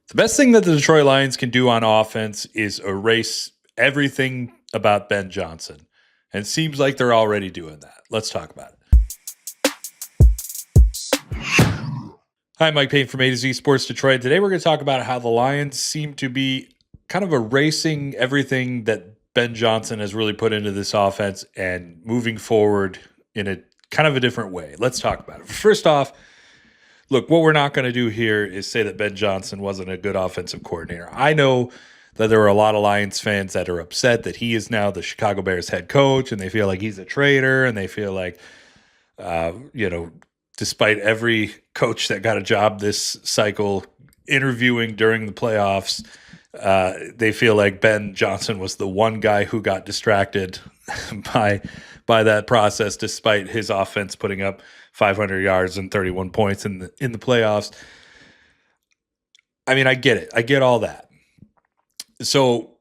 The best thing that the Detroit Lions can do on offense is erase everything about Ben Johnson. And it seems like they're already doing that. Let's talk about it. Hi, Mike Payton from A to Z Sports Detroit. Today we're going to talk about how the Lions seem to be kind of erasing everything that Ben Johnson has really put into this offense and moving forward in a kind of a different way. Let's talk about it. First off, look, what we're not going to do here is say that Ben Johnson wasn't a good offensive coordinator. I know that there are a lot of Lions fans that are upset that he is now the Chicago Bears head coach and they feel like he's a traitor and they feel like, despite every coach that got a job this cycle interviewing during the playoffs, they feel like Ben Johnson was the one guy who got distracted by that process, despite his offense putting up 500 yards and 31 points in the playoffs. I mean, I get it. I get all that. So,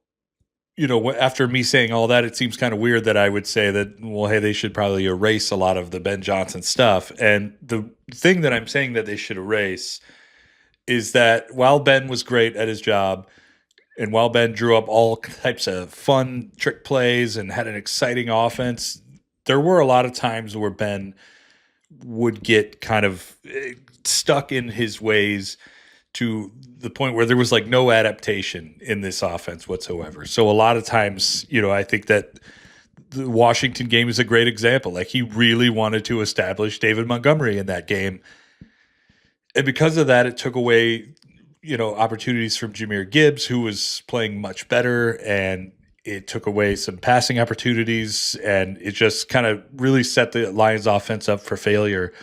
after me saying all that, it seems kind of weird that I would say that, well, hey, they should probably erase a lot of the Ben Johnson stuff. And the thing that I'm saying that they should erase is that while Ben was great at his job, and while Ben drew up all types of fun trick plays and had an exciting offense, there were a lot of times where Ben would get kind of stuck in his ways to the point where there was like no adaptation in this offense whatsoever. So a lot of times, I think that the Washington game is a great example. Like he really wanted to establish David Montgomery in that game. And because of that, it took away, opportunities from Jahmyr Gibbs, who was playing much better, and it took away some passing opportunities, and it just kind of really set the Lions offense up for failure.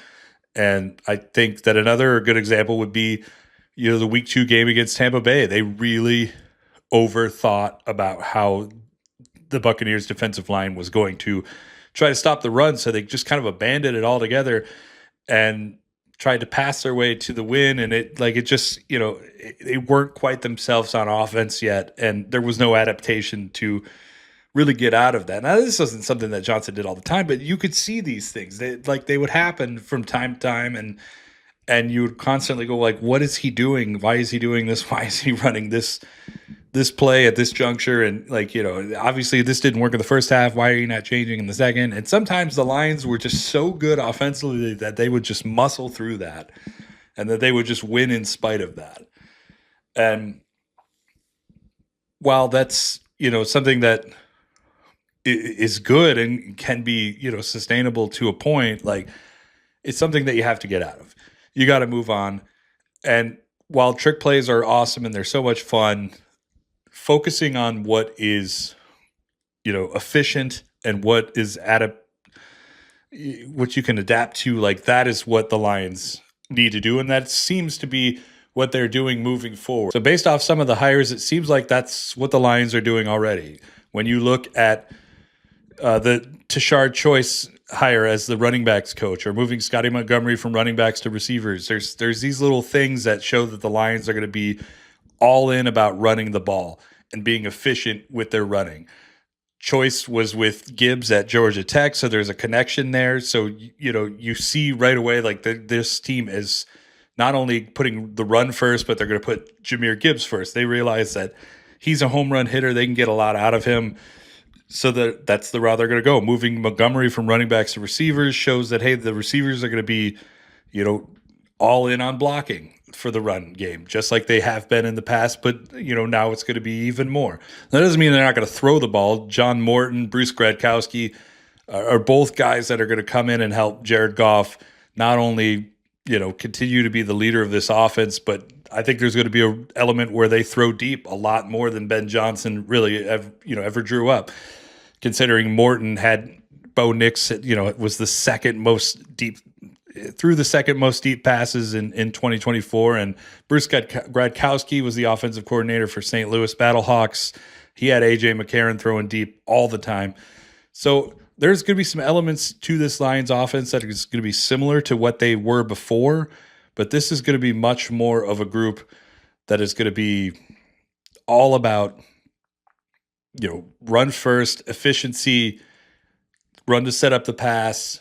And I think that another good example would be, the week 2 game against Tampa Bay. They really overthought about how the Buccaneers defensive line was going to try to stop the run. So they just kind of abandoned it altogether and tried to pass their way to the win. And they weren't quite themselves on offense yet. And there was no adaptation to really get out of that. Now, this wasn't something that Johnson did all the time, but you could see these things. They would happen from time to time, and you would constantly go like, what is he doing? Why is he doing this? Why is he running this play at this juncture? And obviously this didn't work in the first half. Why are you not changing in the second? And sometimes the Lions were just so good offensively that they would just muscle through that and that they would just win in spite of that. And while that's, something that is good and can be, sustainable to a point, like it's something that you have to get out of. You got to move on. And while trick plays are awesome and they're so much fun, focusing on what is, efficient and what is what you can adapt to, like that is what the Lions need to do. And that seems to be what they're doing moving forward. So based off some of the hires, it seems like that's what the Lions are doing already. When you look at the Tashard Choice hire as the running backs coach, or moving Scotty Montgomery from running backs to receivers, there's these little things that show that the Lions are going to be all in about running the ball and being efficient with their running. Choice was with Gibbs at Georgia Tech, so there's a connection there. So you see right away like this team is not only putting the run first, but they're going to put Jahmyr Gibbs first. They realize that he's a home run hitter; they can get a lot out of him. So that's the route they're going to go. Moving Montgomery from running backs to receivers shows that, hey, the receivers are going to be, all in on blocking for the run game, just like they have been in the past. But, now it's going to be even more. That doesn't mean they're not going to throw the ball. John Morton, Bruce Gradkowski are both guys that are going to come in and help Jared Goff not only, continue to be the leader of this offense, but I think there's going to be an element where they throw deep a lot more than Ben Johnson really ever drew up. Considering Morton had Bo Nix, was the second most deep passes in 2024. And Bruce Gradkowski was the offensive coordinator for St. Louis Battlehawks. He had A.J. McCarron throwing deep all the time. So there's going to be some elements to this Lions offense that is going to be similar to what they were before, but this is going to be much more of a group that is going to be all about run first, efficiency, run to set up the pass,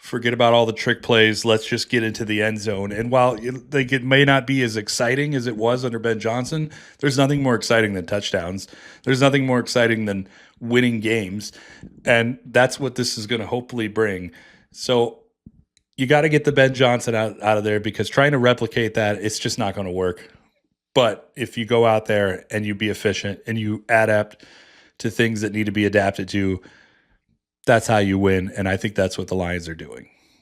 Forget about all the trick plays. Let's just get into the end zone. And while it may not be as exciting as it was under Ben Johnson, there's nothing more exciting than touchdowns. There's nothing more exciting than winning games. And that's what this is going to hopefully bring. So you got to get the Ben Johnson out of there, because trying to replicate that, it's just not going to work. But if you go out there and you be efficient and you adapt to things that need to be adapted to, that's how you win. And I think that's what the Lions are doing.